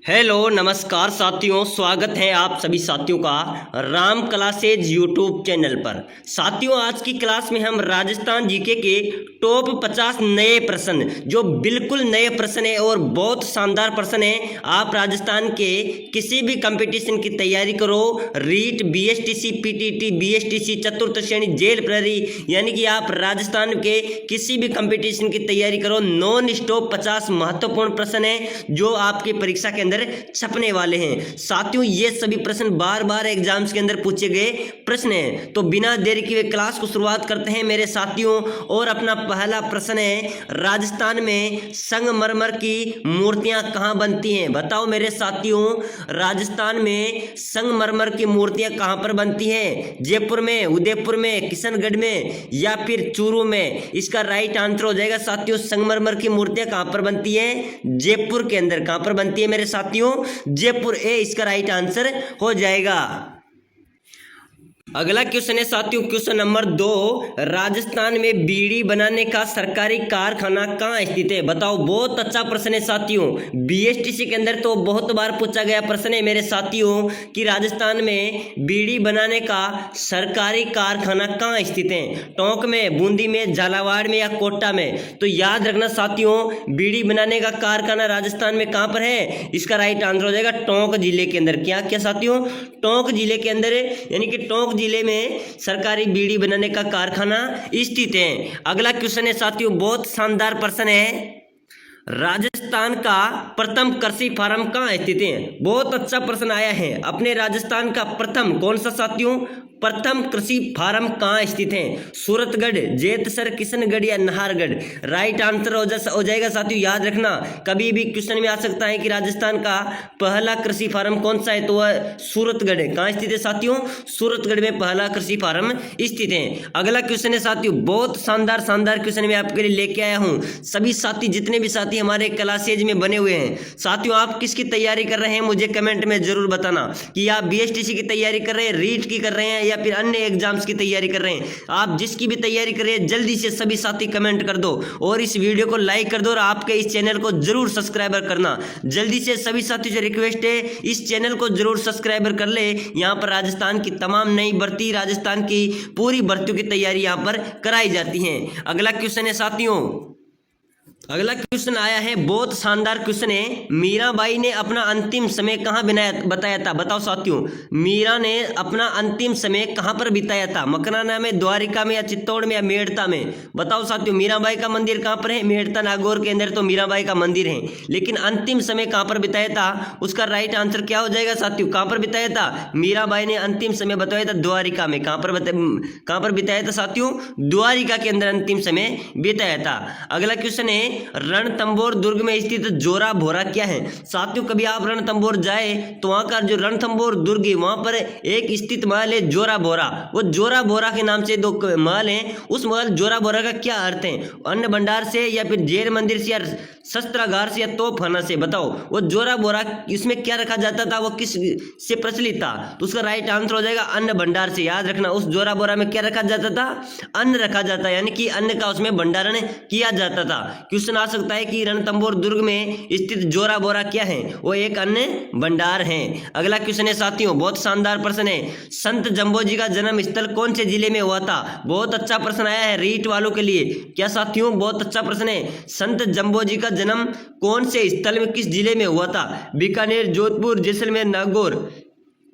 Hello नमस्कार साथियों, स्वागत है आप सभी साथियों का राम क्लासेज यूट्यूब चैनल पर। साथियों, आज की क्लास में हम राजस्थान जीके के टॉप 50 नए प्रश्न, जो बिल्कुल नए प्रश्न है और बहुत शानदार प्रश्न है। आप राजस्थान के किसी भी कंपटीशन की तैयारी करो, रीट, बीएसटीसी, पीटीटी, बीएसटीसी, चतुर्थ श्रेणी, जेल प्रहरी, यानी कि आप राजस्थान के किसी भी कंपटीशन की तैयारी करो, नॉन स्टॉप 50 महत्वपूर्ण प्रश्न है जो आपकी परीक्षा के अंदर छपने वाले हैं। साथियों, ये सभी प्रश्न बार बार एग्जाम्स के अंदर पूछे गए प्रश्न हैं। तो बिना देरी किए क्लास को शुरुआत करते हैं मेरे साथियों। और अपना पहला प्रश्न है, राजस्थान में संगमरमर की मूर्तियां कहां बनती हैं? बताओ मेरे साथियों, राजस्थान में संगमरमर की मूर्तियां कहां पर बनती हैं? जयपुर में, उदयपुर में, किशनगढ़ में या फिर चूरू में? इसका राइट आंसर हो जाएगा साथियों, संगमरमर की मूर्तियां कहां पर बनती है? जयपुर के अंदर। कहां पर बनती है मेरे साथियों? जयपुर, ए इसका राइट आंसर हो जाएगा। अगला क्वेश्चन है साथियों, क्वेश्चन नंबर 2, राजस्थान में बीड़ी बनाने का सरकारी कारखाना कहाँ स्थित है? बताओ। बहुत अच्छा प्रश्न है साथियों, बीएसटीसी के अंदर तो बहुत बार पूछा गया प्रश्न है मेरे साथियों कि राजस्थान में बीड़ी बनाने का सरकारी कारखाना कहाँ स्थित है? टोंक में, बूंदी में, झालावाड़ में या कोटा में? तो याद रखना साथियों, बीड़ी बनाने का कारखाना राजस्थान में कहाँ पर है? इसका राइट आंसर हो जाएगा टोंक जिले के अंदर। क्या क्या साथियों? टोंक जिले के अंदर, यानी कि टोंक जिले में सरकारी बीड़ी बनाने का कारखाना स्थित है। अगला क्वेश्चन है साथियों, बहुत शानदार प्रश्न है, राजस्थान का प्रथम कृषि फार्म कहाँ स्थित है? बहुत अच्छा प्रश्न आया है। अपने राजस्थान का प्रथम कौन सा साथियों? प्रथम कृषि फार्म कहाँ स्थित है? सूरतगढ़, जेतसर, किशनगढ़ या नाहरगढ़? राइट आंसर हो जाएगा साथियों। याद रखना, कभी भी क्वेश्चन में आ सकता है कि राजस्थान का पहला कृषि फार्म कौन सा है, तो वह सूरतगढ़ है। कहाँ स्थित है साथियों? सूरतगढ़ में पहला कृषि फार्म स्थित है। अगला क्वेश्चन है साथियों, बहुत शानदार क्वेश्चन मैं आपके लिए लेके आया हूँ। सभी साथी, जितने भी साथी हमारे क्लासेज में बने हुए हैं, साथियों आप किसकी तैयारी कर रहे हैं मुझे कमेंट में जरूर बताना कि आप बीएसटीसी की तैयारी कर रहे हैं, रीट की कर रहे हैं या फिर अन्य एग्जाम्स की तैयारी कर रहे हैं। आप जिसकी भी तैयारी कर रहे हैं, जल्दी से सभी साथी कमेंट कर दो और इस वीडियो को लाइक कर दो और आपके इस चैनल को जरूर सब्सक्राइबर करना। जल्दी से सभी साथी से रिक्वेस्ट है, इस चैनल को जरूर सब्सक्राइबर कर ले। यहाँ पर राजस्थान की तमाम नई भर्ती, राजस्थान की पूरी भर्तियों की तैयारी यहाँ पर कराई जाती है। अगला क्वेश्चन है साथियों, अगला क्वेश्चन आया है, बहुत शानदार क्वेश्चन है, मीराबाई ने अपना अंतिम समय कहाँ बताया था? बताओ साथियों, मीरा ने अपना अंतिम समय कहाँ पर बिताया था? मकराना में, द्वारिका में या चित्तौड़ में या मेड़ता में? बताओ साथियों, मीराबाई का मंदिर कहाँ पर है? मेड़ता, नागौर के अंदर तो मीराबाई का मंदिर है, लेकिन अंतिम समय कहाँ पर बिताया था? उसका राइट आंसर क्या हो जाएगा साथियों? कहाँ पर बिताया था? मीराबाई ने अंतिम समय बताया था द्वारिका में। कहाँ पर बिताया था साथियों? द्वारिका के अंदर अंतिम समय बिताया था। अगला क्वेश्चन है, रणथंभौर दुर्ग में स्थित जोरा भोरा क्या है? साथियों, कभी आप रणथंभौर जाए तो वहां का जो रणथंभौर दुर्ग है, वहां पर एक स्थित महल है जोरा भोरा। वो जोरा भोरा के नाम से दो महल हैं। उस महल जोरा भोरा का क्या अर्थ है? अन्न भंडार से या फिर जैन मंदिर से या शस्त्रागार से या तोपखाना से? बताओ। वो जोरा भोरा, इसमें क्या रखा जाता था? वो किस से प्रचलित था? तो उसका राइट आंसर हो जाएगा अन्न भंडार से। याद रखना, उस जोरा भोरा में क्या रखा जाता था? अन्न रखा जाता, यानी कि अन्न का उसमें भंडारण किया जाता था। क्वेश्चन आ सकता है कि रणथंभौर दुर्ग में स्थित जोरा बोरा क्या है? वो एक अन्य भंडार है। अगला क्वेश्चन है साथियों, बहुत शानदार प्रश्न है, संत जम्बोजी का जन्म स्थल कौन से जिले में हुआ था? बहुत अच्छा प्रश्न आया है रीट वालों के लिए। क्या साथियों? बहुत अच्छा प्रश्न है, संत जम्बोजी का जन्म कौन से स्थल में, किस जिले में हुआ था? बीकानेर, जोधपुर, जैसलमेर, नागौर?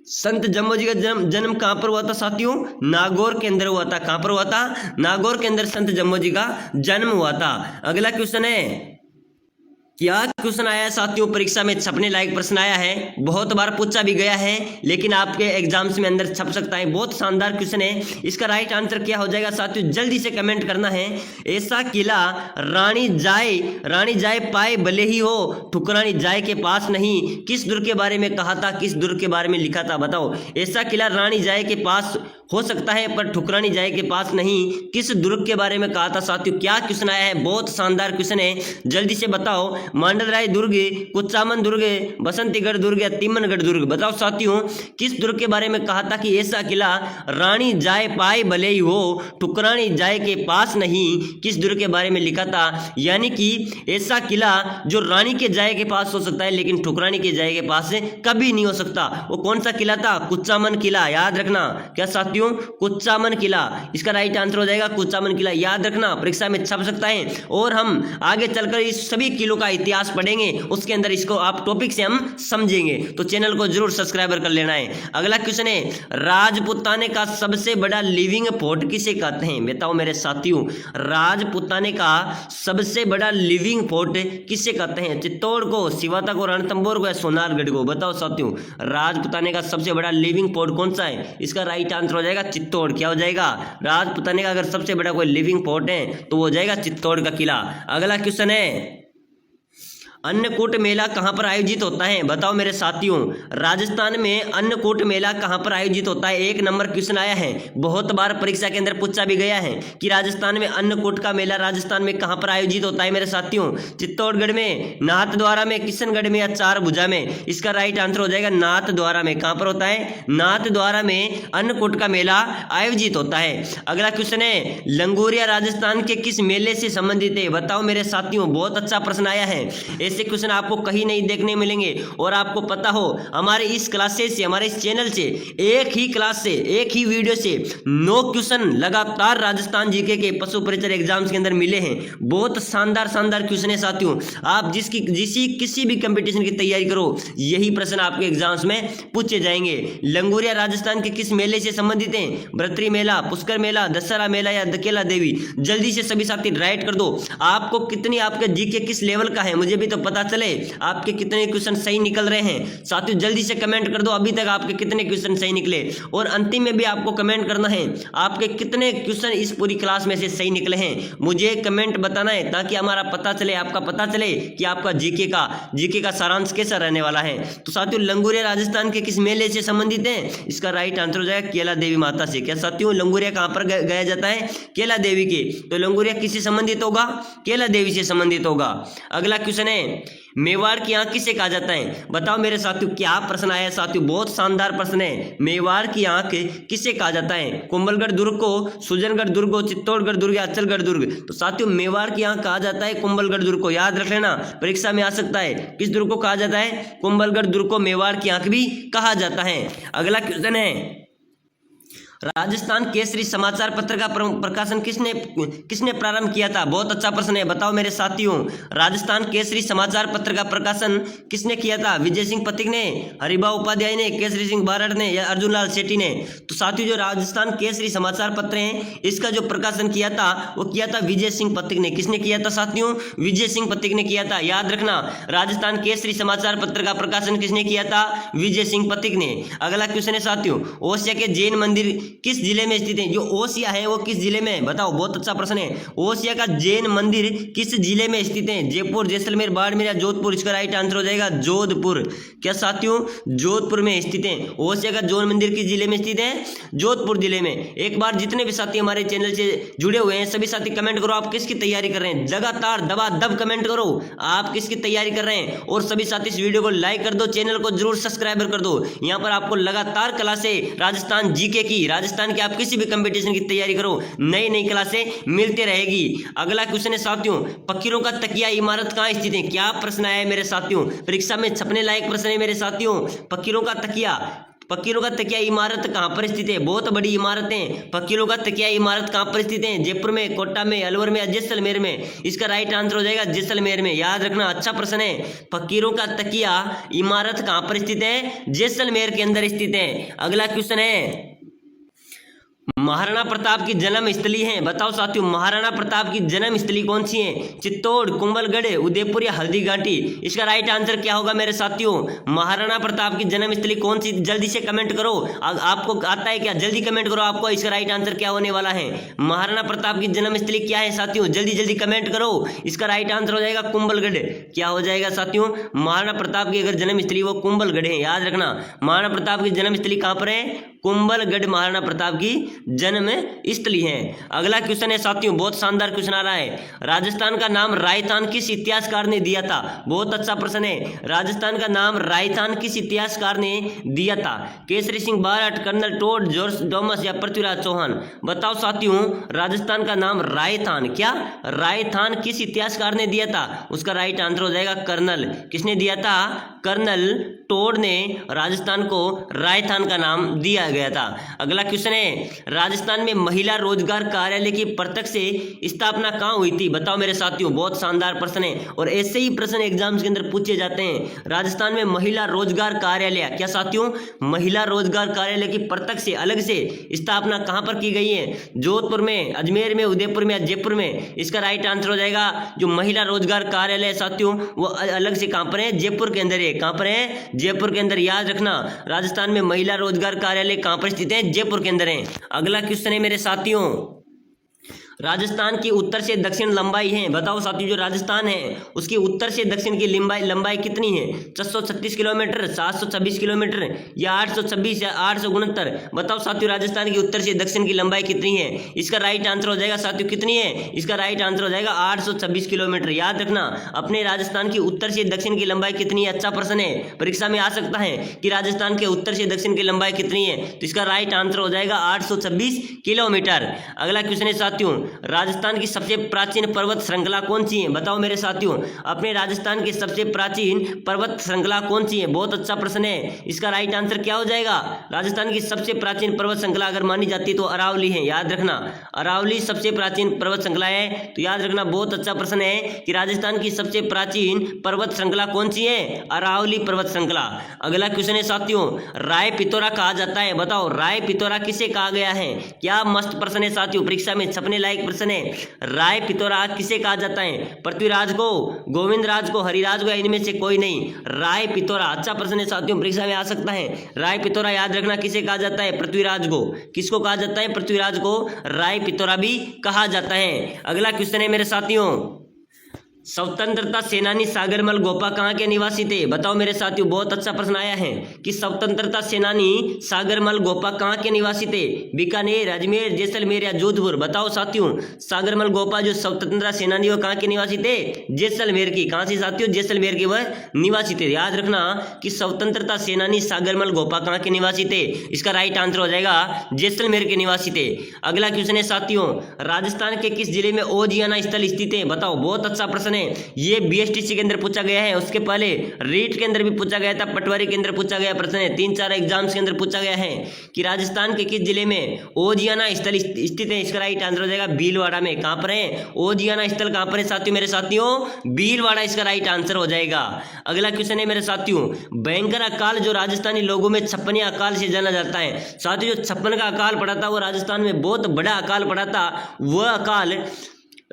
संत जम्बोजी का जन्म कहां पर हुआ था साथियों? नागौर के अंदर हुआ था। कहां पर हुआ था? नागौर के अंदर संत जम्बोजी का जन्म हुआ था। अगला क्वेश्चन है, क्या क्वेश्चन आया है साथियों, परीक्षा में छपने लायक प्रश्न आया है, बहुत बार पूछा भी गया है, लेकिन आपके एग्जाम्स में अंदर छप सकता है। बहुत शानदार क्वेश्चन है, इसका राइट आंसर क्या हो जाएगा साथियों? जल्दी से कमेंट करना है। ऐसा किला रानी जाए पाए भले ही हो, ठुकरानी जाए के पास नहीं, किस दुर्ग के बारे में कहा था? किस दुर्ग के बारे में लिखा था? बताओ। ऐसा किला रानी जाए के पास हो सकता है पर ठुकरानी जाए के पास नहीं, किस दुर्ग के बारे में कहा था साथियों? क्या क्वेश्चन आया है? बहुत शानदार क्वेश्चन है, जल्दी से बताओ। मांडलराय दुर्ग, कुचामन दुर्ग, बसंतीगढ़ दुर्ग या तिमनगढ़ दुर्ग? बताओ साथियों, किस दुर्ग के बारे में कहा था कि ऐसा किला रानी जाए पाए भले ही हो, ठुकरानी जाए के पास नहीं? किस दुर्ग के बारे में लिखा था? यानी कि ऐसा किला जो रानी के जाए के पास हो सकता है लेकिन ठुकरानी के जाए के पास कभी नहीं हो सकता। वो कौन सा किला था? कुचामन किला। याद रखना क्या साथियों? कुचामन किला। इसका राइट आंसर हो जाएगा कुचामन किला। याद रखना, परीक्षा में छप सकता है। और हम आगे चलकर इस सभी किलों का इतिहास पढ़ेंगे, उसके अंदर इसको आप टॉपिक से हम समझेंगे, तो चैनल को जरूर सब्सक्राइबर कर लेना है। अगला क्वेश्चन है, राजपुताने का सबसे बड़ा लिविंग फोर्ट किसे कहते हैं? बताओ मेरे साथियों, राजपुताने का सबसे बड़ा लिविंग फोर्ट किसे कहते हैं? चित्तौड़ को, सिवाता को, रणथंभौर को या सोनारगढ़ को? बताओ साथियों, राजपुताने का सबसे बड़ा लिविंग फोर्ट कौन सा है? इसका राइट आंसर हो जाएगा चित्तौड़। क्या हो जाएगा? राजपुताने का अगर सबसे बड़ा कोई लिविंग फोर्ट है तो वो हो जाएगा चित्तौड़ का किला। अगला क्वेश्चन है, अन्नकूट मेला कहाँ पर आयोजित होता है? बताओ मेरे साथियों, राजस्थान में अन्नकूट मेला कहाँ पर आयोजित होता है? एक नंबर क्वेश्चन आया है, बहुत बार परीक्षा के अंदर पूछा भी गया है कि राजस्थान में अन्नकूट का मेला राजस्थान में कहाँ पर आयोजित होता है मेरे साथियों? चित्तौड़गढ़ में, नाथद्वारा में, किशनगढ़ में या चारभुजा में? इसका राइट आंसर हो जाएगा नाथद्वारा में। कहाँ पर होता है? नाथद्वारा में अन्नकूट का मेला आयोजित होता है। अगला क्वेश्चन है, लंगोरिया राजस्थान के किस मेले से संबंधित है? बताओ मेरे साथियों, बहुत अच्छा प्रश्न आया है। ऐसे क्वेश्चन आपको कहीं नहीं देखने मिलेंगे। और आपको पता हो, हमारे इस क्लासेस से, हमारे इस चैनल से, एक ही क्लास से, एक ही वीडियो से 9 क्वेश्चन लगातार राजस्थान जीके के पशु परिचय एग्जाम्स के अंदर मिले हैं। बहुत शानदार शानदार क्वेश्चन है साथियों। आप किसी भी कंपटीशन की तैयारी करो, यही प्रश्न आपके एग्जाम्स में पूछे जाएंगे। लंगोरिया राजस्थान के किस मेले से संबंधित है? भर्तरी मेला, पुष्कर मेला, दशहरा मेला या दकेला देवी? जल्दी से सभी साथी राइट कर दो। आपको कितनी, आपके जीके किस लेवल का है मुझे भी तो पता चले, आपके कितने क्वेश्चन सही निकल रहे हैं। साथियों जल्दी से कमेंट कर दो, अभी तक आपके कितने क्वेश्चन सही निकले। और अंतिम में भी आपको कमेंट करना है, आपके कितने क्वेश्चन इस पूरी क्लास में से सही निकले हैं, मुझे कमेंट बताना है, ताकि हमारा पता चले, आपका पता चले कि आपका जीके का सारांश कैसा रहने वाला है। तो साथियों, लंगोरिया राजस्थान के किस मेले से संबंधित है? इसका राइट आंसर हो जाएगा केला देवी माता से। क्या साथियों, लंगोरिया कहां पर गाया जाता है? केला देवी के। तो लंगोरिया किससे संबंधित होगा? केला देवी से संबंधित होगा। अगला क्वेश्चन है, मेवाड़ की आंख किसे कहा जाता है? बताओ मेरे साथियों, क्या प्रश्न आया है साथियों, बहुत शानदार प्रश्न है। मेवाड़ की आंख किसे कहा जाता है? कुंभलगढ़ दुर्ग को, सुजनगढ़ दुर्ग को, चित्तौड़गढ़ दुर्ग या अचलगढ़ दुर्ग? तो साथियों, मेवाड़ की आंख कहा जाता है कुंभलगढ़ दुर्ग को। याद रख लेना, परीक्षा में आ सकता है। किस दुर्ग को कहा जाता है? कुंभलगढ़ दुर्ग को मेवाड़ की आंख भी कहा जाता है। अगला क्वेश्चन है, राजस्थान केसरी समाचार पत्र का प्रकाशन किसने प्रारंभ किया था? बहुत अच्छा प्रश्न है। बताओ मेरे साथियों, राजस्थान केसरी समाचार पत्र का प्रकाशन किसने किया था? विजय सिंह पथिक ने, हरिभा उपाध्याय ने, केसरी सिंह बारड़ ने या अर्जुन लाल सेठी ने? तो साथियों, जो राजस्थान केसरी समाचार पत्र है, इसका जो प्रकाशन किया था वो किया था विजय सिंह पथिक ने। किसने किया था साथियों? विजय सिंह पथिक ने किया था। याद रखना, राजस्थान केसरी समाचार पत्र का प्रकाशन किसने किया था? विजय सिंह पथिक ने। अगला क्वेश्चन है साथियों, ओसिया के जैन मंदिर किस जिले में स्थित है? जो ओसिया है वो किस जिले में है? बताओ, बहुत अच्छा प्रश्न है। ओसिया का जैन मंदिर किस जिले में स्थित है? जयपुर, जैसलमेर, बाड़मेर या जोधपुर? इसका राइट आंसर हो जाएगा जोधपुर। क्या साथियों, जोधपुर में स्थित है। ओसिया का जैन मंदिर किस जिले में स्थित है? जोधपुर जिले में। एक बार जितने भी साथी हमारे चैनल से जुड़े हुए हैं, सभी साथी कमेंट करो, आप किसकी तैयारी कर रहे हैं? लगातार दबादब कमेंट करो, आप किसकी तैयारी कर रहे हैं। और सभी साथी इस वीडियो को लाइक कर दो, चैनल को जरूर सब्सक्राइब कर दो। यहाँ पर आपको लगातार क्लासें राजस्थान जीके की, राजस्थान के आप किसी भी कंपटीशन की तैयारी करो, नई नई क्लासें मिलती रहेगी। अगला क्वेश्चन है साथियों, फकीरों का तकिया इमारत कहाँ स्थित है? क्या प्रश्न आया है मेरे साथियों, परीक्षा में छपने लायक प्रश्न है मेरे साथियों। फकीरों का तकिया इमारत कहाँ पर स्थित है? बहुत बड़ी इमारत है। फकीरों का तकिया इमारत कहाँ पर स्थित है? जयपुर में, कोटा में, अलवर में या जैसलमेर में? इसका राइट आंसर हो जाएगा जैसलमेर में। याद रखना, अच्छा प्रश्न है। फकीरों का तकिया इमारत कहाँ पर स्थित है? जैसलमेर के अंदर स्थित है। अगला क्वेश्चन है, महाराणा प्रताप की जन्म स्थली है। बताओ साथियों, महाराणा प्रताप की जन्म स्थली कौन सी है? चित्तौड़, कुंभलगढ़, उदयपुर या हल्दीघाटी? इसका राइट आंसर क्या होगा मेरे साथियों? महाराणा प्रताप की जन्म स्थली कौन सी? जल्दी से कमेंट करो, आपको आता है क्या? जल्दी कमेंट करो, आपको इसका राइट आंसर क्या होने वाला है। महाराणा प्रताप की जन्म स्थली क्या है साथियों? जल्दी जल्दी कमेंट करो। इसका राइट आंसर हो जाएगा कुंभलगढ़। क्या हो जाएगा साथियों? महाराणा प्रताप की अगर जन्म स्थली वो कुंभलगढ़ है। याद रखना, महाराणा प्रताप की जन्म स्थली कहां पर है? कुंभलगढ़ महाराणा प्रताप की जन्म स्थली है। अगला क्वेश्चन है साथियों, बहुत शानदार क्वेश्चन आ रहा है, राजस्थान का नाम राजस्थान किस इतिहासकार ने दिया था? बहुत अच्छा प्रश्न है, राजस्थान का नाम राजस्थान किस इतिहासकार ने दिया था? Kesari Singh Barhath, colonel Tod, George Thomas या पृथ्वीराज चौहान? बताओ साथियों, राजस्थान का नाम राजस्थान, क्या राजस्थान किस इतिहासकार ने दिया था? उसका राइट आंसर हो जाएगा कर्नल। किसने दिया था? कर्नल टोड ने राजस्थान को राजस्थान का नाम दिया गया था। अगला क्वेश्चन है, राजस्थान में महिला रोजगार कार्यालय की प्रत्यक्ष से स्थापना कहाँ हुई थी? बताओ मेरे साथियों, बहुत शानदार प्रश्न है और ऐसे ही प्रश्न एग्जाम्स के अंदर पूछे जाते हैं। राजस्थान में महिला रोजगार कार्यालय, क्या साथियों, महिला रोजगार कार्यालय की प्रत्यक्ष से अलग से स्थापना कहाँ पर की गई है? जोधपुर में, अजमेर में, उदयपुर में या जयपुर में? इसका राइट आंसर हो जाएगा जो महिला रोजगार कार्यालय है साथियों वो अलग से कहाँ पर है? जयपुर के अंदर है। कहाँ पर है? जयपुर के अंदर। याद रखना, राजस्थान में महिला रोजगार कार्यालय कहाँ पर स्थित है? जयपुर के अंदर है। अगला क्वेश्चन है मेरे साथियों, राजस्थान की उत्तर से दक्षिण लंबाई है। बताओ साथियों, जो राजस्थान है उसकी उत्तर से दक्षिण की लंबाई कितनी है? 636 किलोमीटर, 726 किलोमीटर या 826 या 869? बताओ साथियों, राजस्थान की उत्तर से दक्षिण की लंबाई कितनी है? इसका राइट आंसर हो जाएगा साथियों, कितनी है? इसका राइट आंसर हो जाएगा 826 किलोमीटर। याद रखना, अपने राजस्थान की उत्तर से दक्षिण की लंबाई कितनी है? अच्छा प्रश्न है, परीक्षा में आ सकता है कि राजस्थान के उत्तर से दक्षिण की लंबाई कितनी है, तो इसका राइट आंसर हो जाएगा 826 किलोमीटर। अगला क्वेश्चन है साथियों, राजस्थान की सबसे प्राचीन पर्वत श्रृंखला कौन सी है? बताओ मेरे साथियों, अपने राजस्थान की सबसे प्राचीन पर्वत श्रृंखला कौन सी है? बहुत अच्छा प्रश्न है, इसका राइट आंसर क्या हो जाएगा? राजस्थान की सबसे प्राचीन पर्वत श्रृंखला अगर मानी जाती है तो अरावली है। याद रखना, अरावली सबसे प्राचीन पर्वत श्रृंखला है। तो याद रखना, बहुत अच्छा प्रश्न है कि राजस्थान की सबसे प्राचीन पर्वत श्रृंखला कौन सी है? अरावली पर्वत श्रृंखला। अगला क्वेश्चन है साथियों, राय पिथौरा कहा जाता है। बताओ, राय पिथौरा किसे कहा गया है? क्या मस्त प्रश्न है साथियों, परीक्षा में छपने लायक प्रश्न है। राय पिथौरा किसे कहा जाता है? पृथ्वीराज को, गोविंद राज को, हरिराज को, इनमें से कोई नहीं। राय पिथौरा, अच्छा प्रश्न है साथियों, परीक्षा में आ सकता है। राय पिथौरा याद रखना किसे कहा जाता है? पृथ्वीराज को। किसको कहा जाता है? पृथ्वीराज को राय पिथौरा भी कहा जाता है। अगला क्वेश्चन है मेरे साथियों, स्वतंत्रता सेनानी सागरमल गोपा कहाँ के निवासी थे? बताओ मेरे साथियों, बहुत अच्छा प्रश्न आया है कि स्वतंत्रता सेनानी सागरमल गोपा कहाँ के निवासी थे? बीकानेर, अजमेर, जैसलमेर या जोधपुर? बताओ साथियों, सागरमल गोपा जो स्वतंत्रता सेनानी वो कहाँ के निवासी थे? जैसलमेर की। कहाँ से साथियों? जैसलमेर के वह निवासी थे। याद रखना कि स्वतंत्रता सेनानी सागरमल गोपा कहाँ के निवासी थे? इसका राइट आंसर हो जाएगा जैसलमेर के निवासी थे। अगला क्वेश्चन है साथियों, राजस्थान के किस जिले में ओजियाना स्थल स्थित है? बताओ, बहुत अच्छा प्रश्न है, ये बीएसटीसी के अंदर पूछा गया है, उसके पहले रीट के अंदर भी पूछा गया था, पटवारी के अंदर पूछा गया प्रश्न है, 3-4 एग्जाम्स के अंदर पूछा गया है कि राजस्थान के किस जिले में ओजियाना स्थल स्थित है? इसका राइट आंसर हो जाएगा भीलवाड़ा में। कहां पर है ओजियाना स्थल? कहां पर है साथियों, मेरे साथियों? भीलवाड़ा इसका राइट आंसर हो जाएगा। अगला क्वेश्चन है मेरे साथियों, भयंकर अकाल जो राजस्थानी लोगों में छप्पनिया अकाल से जाना जाता है। साथियों, जो 56 का अकाल पड़ा था वो राजस्थान में बहुत बड़ा अकाल पड़ा था। वह अकाल,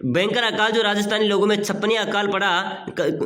भयंकर अकाल जो राजस्थानी लोगों में छप्पनिया अकाल पड़ा,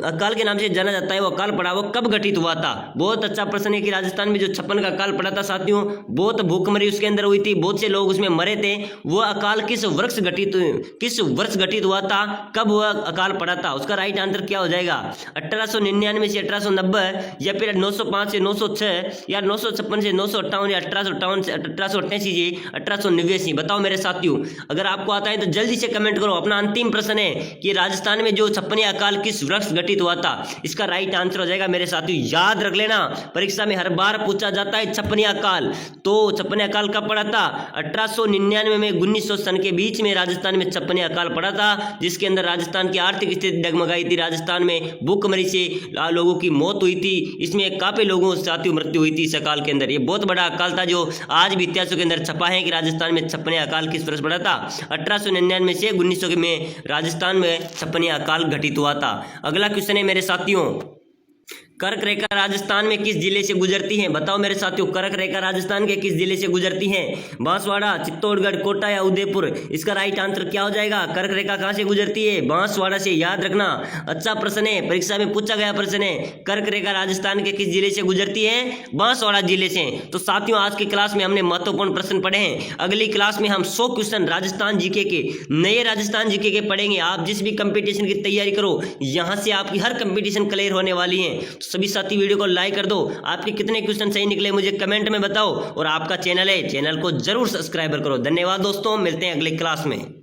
अकाल के नाम से जाना जाता है, वो अकाल पड़ा वो कब घटित हुआ था? बहुत अच्छा प्रश्न है कि राजस्थान में जो 56 का अकाल पड़ा था साथियों, बहुत भूखमरी उसके अंदर हुई थी, बहुत से लोग उसमें मरे थे। वो अकाल किस वर्ष घटित हुआ था? कब वह अकाल पड़ा था? उसका राइट आंसर क्या हो जाएगा? 1899 से 1890 या फिर 905 से 906 या 956 से 958 या 1858 से 1888 से 1889? बताओ मेरे साथियों, अगर आपको आता है तो जल्दी से कमेंट करो। अपना अंतिम प्रश्न है कि राजस्थान में जो छप्पनिया अकाल किस वर्ष घटित हुआ था? इसका राइट आंसर हो जाएगा मेरे साथियों, याद रख लेना, परीक्षा में हर बार पूछा जाता है छप्पनिया अकाल। तो छप्पनिया अकाल कब पड़ा था? 1899 में 1900 सन के बीच में राजस्थान में छप्पनिया अकाल पड़ा था, जिसके अंदर राजस्थान की आर्थिक स्थिति डगमगाई थी। राजस्थान में भूखमरी से लोगों की मौत हुई थी, इसमें काफी लोगों साथियों मृत्यु हुई थी इस अकाल के अंदर। ये बहुत बड़ा अकाल था जो आज भी इतिहासों के अंदर छपा है कि राजस्थान में छप्पनिया अकाल किस वर्ष पड़ा था? 1899 से 1900 में राजस्थान में छप्पनिया अकाल घटित हुआ था। अगला क्वेश्चन है मेरे साथियों, कर्क रेखा राजस्थान में किस जिले से गुजरती है? बताओ मेरे साथियों, कर्क रेखा राजस्थान के किस जिले से गुजरती है? बांसवाड़ा, चित्तौड़गढ़, कोटा या उदयपुर? इसका राइट आंसर क्या हो जाएगा? कर्क रेखा कहां से गुजरती है? बांसवाड़ा से। याद रखना, अच्छा प्रश्न है, परीक्षा में पूछा गया प्रश्न है। कर्क रेखा राजस्थान के किस जिले से गुजरती है? बांसवाड़ा जिले से। तो साथियों, आज की क्लास में हमने महत्वपूर्ण प्रश्न पढ़े हैं। अगली क्लास में हम 100 क्वेश्चन राजस्थान जीके के, नए राजस्थान जीके के पढ़ेंगे। आप जिस भी कंपटीशन की तैयारी करो, यहां से आपकी हर कंपटीशन क्लियर होने वाली है। सभी साथी वीडियो को लाइक कर दो। आपके कितने क्वेश्चन सही निकले मुझे कमेंट में बताओ, और आपका चैनल है, चैनल को जरूर सब्सक्राइब करो। धन्यवाद दोस्तों, मिलते हैं अगले क्लास में।